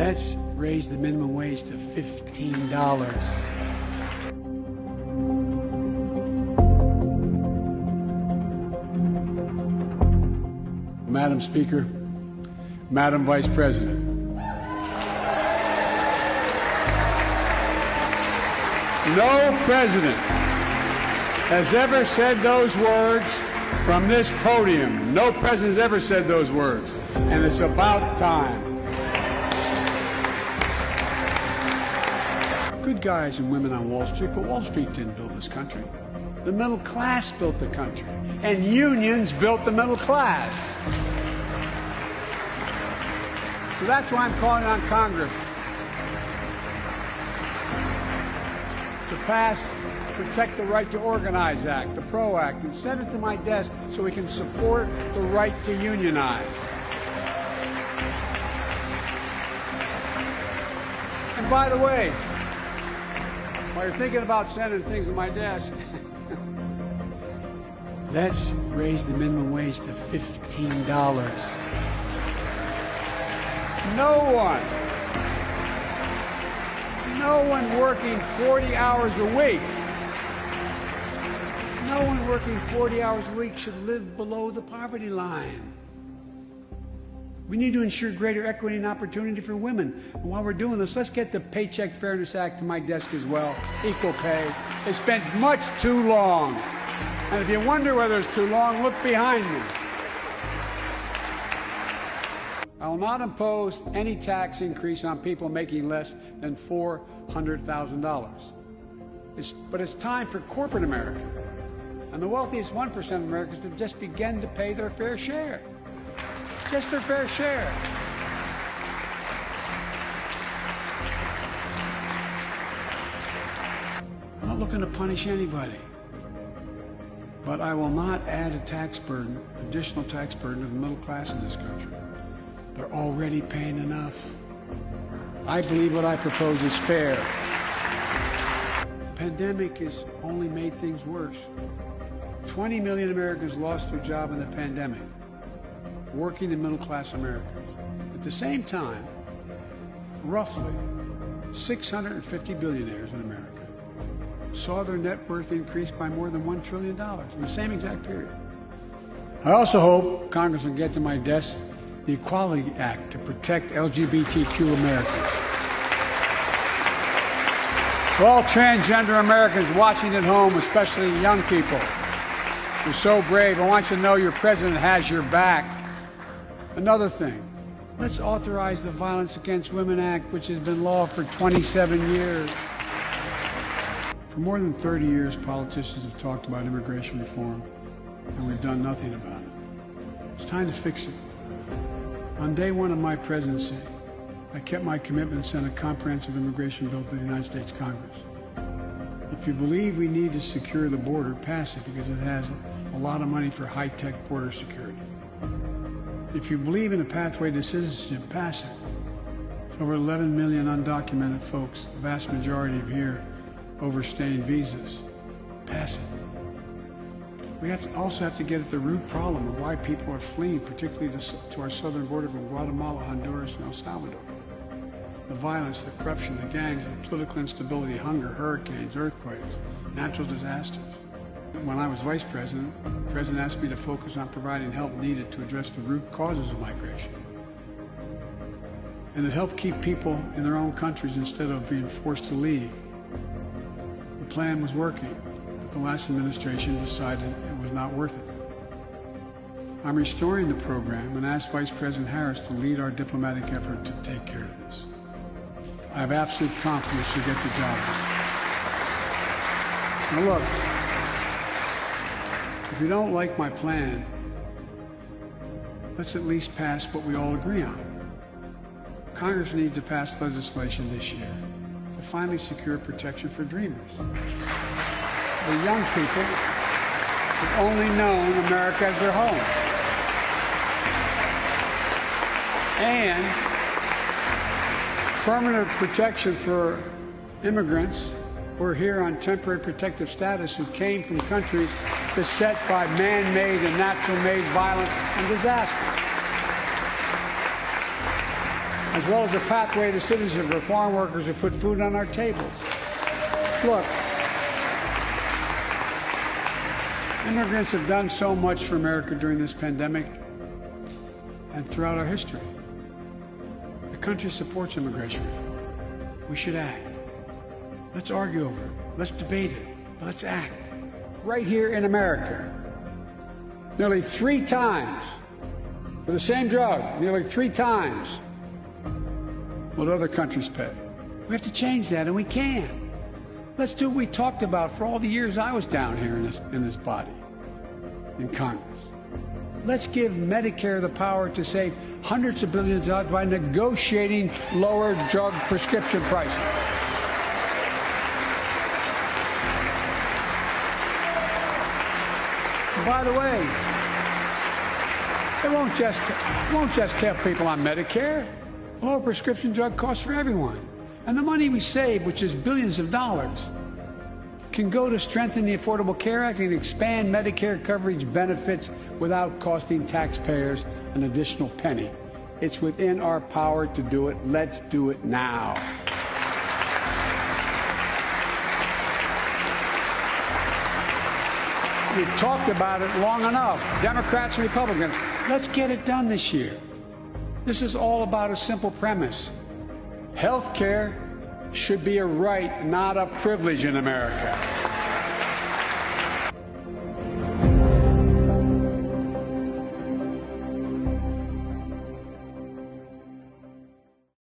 Let's raise the minimum wage to $15. Madam Speaker, Madam Vice President, no president has ever said those words from this podium. No president has ever said those words, and it's about time. Good guys and women on Wall Street, but Wall Street didn't build this country. The middle class built the country, and unions built the middle class. So that's why I'm calling on Congress to pass the Protect the Right to Organize Act, the PRO Act, and send it to my desk so we can support the right to unionize. And by the way, while you're thinking about sending things to my desk, let's raise the minimum wage to $15. No one working 40 hours a week, no one working 40 hours a week should live below the poverty line. We need to ensure greater equity and opportunity for women. And while we're doing this, let's get the Paycheck Fairness Act to my desk as well. Equal pay. It's been much too long. And if you wonder whether it's too long, look behind me. I will not impose any tax increase on people making less than $400,000. But it's time for corporate America and the wealthiest 1% of Americans to just begin to pay their fair share. Just their fair share. I'm not looking to punish anybody, but I will not add a tax burden, additional tax burden to the middle class in this country. They're already paying enough. I believe what I propose is fair. The pandemic has only made things worse. 20 million Americans lost their job in the pandemic. Working and middle-class Americans. At the same time, roughly 650 billionaires in America saw their net worth increase by more than $1 trillion in the same exact period. I also hope Congress will get to my desk the Equality Act to protect LGBTQ Americans. For all transgender Americans watching at home, especially young people, you're so brave. I want you to know your president has your back. Another thing, let's authorize the Violence Against Women Act, which has been law for 27 years. For more than 30 years, politicians have talked about immigration reform, and we've done nothing about it. It's time to fix it. On day one of my presidency, I kept my commitment and sent a comprehensive immigration bill to the United States Congress. If you believe we need to secure the border, pass it because it has a lot of money for high-tech border security. If you believe in a pathway to citizenship, pass it. There's over 11 million undocumented folks, the vast majority of here overstaying visas. Pass it. We also have to get at the root problem of why people are fleeing, particularly to our southern border from Guatemala, Honduras, and El Salvador. The violence, the corruption, the gangs, the political instability, hunger, hurricanes, earthquakes, natural disasters. When I was vice president, the president asked me to focus on providing help needed to address the root causes of migration and to help keep people in their own countries instead of being forced to leave. The plan was working, but the last administration decided it was not worth it. I'm restoring the program and asked Vice President Harris to lead our diplomatic effort to take care of this. I have absolute confidence she'll get the job done. Now look, if you don't like my plan, let's at least pass what we all agree on. Congress needs to pass legislation this year to finally secure protection for dreamers. The young people who've only known America as their home. And permanent protection for immigrants who are here on temporary protective status who came from countries beset by man-made and natural-made violence and disaster. I as well as a pathway to citizenship for farm workers who put food on our tables. Look, immigrants have done so much for America during this pandemic and throughout our history. The country supports immigration reform. We should act. Let's argue over it. Let's debate it. But let's act. Right here in America, nearly 3 times for the same drug, nearly 3 times what other countries pay. We have to change that, and we can. Let's do what we talked about for all the years I was down here in this body, in Congress. Let's give Medicare the power to save hundreds of billions of dollars by negotiating lower drug prescription prices. And by the way, it won't just help people on Medicare. Lower prescription drug costs for everyone. And the money we save, which is billions of dollars, can go to strengthen the Affordable Care Act and expand Medicare coverage benefits without costing taxpayers an additional penny. It's within our power to do it. Let's do it now. We've talked about it long enough, Democrats and Republicans. Let's get it done this year. This is all about a simple premise. Health care should be a right, not a privilege in America.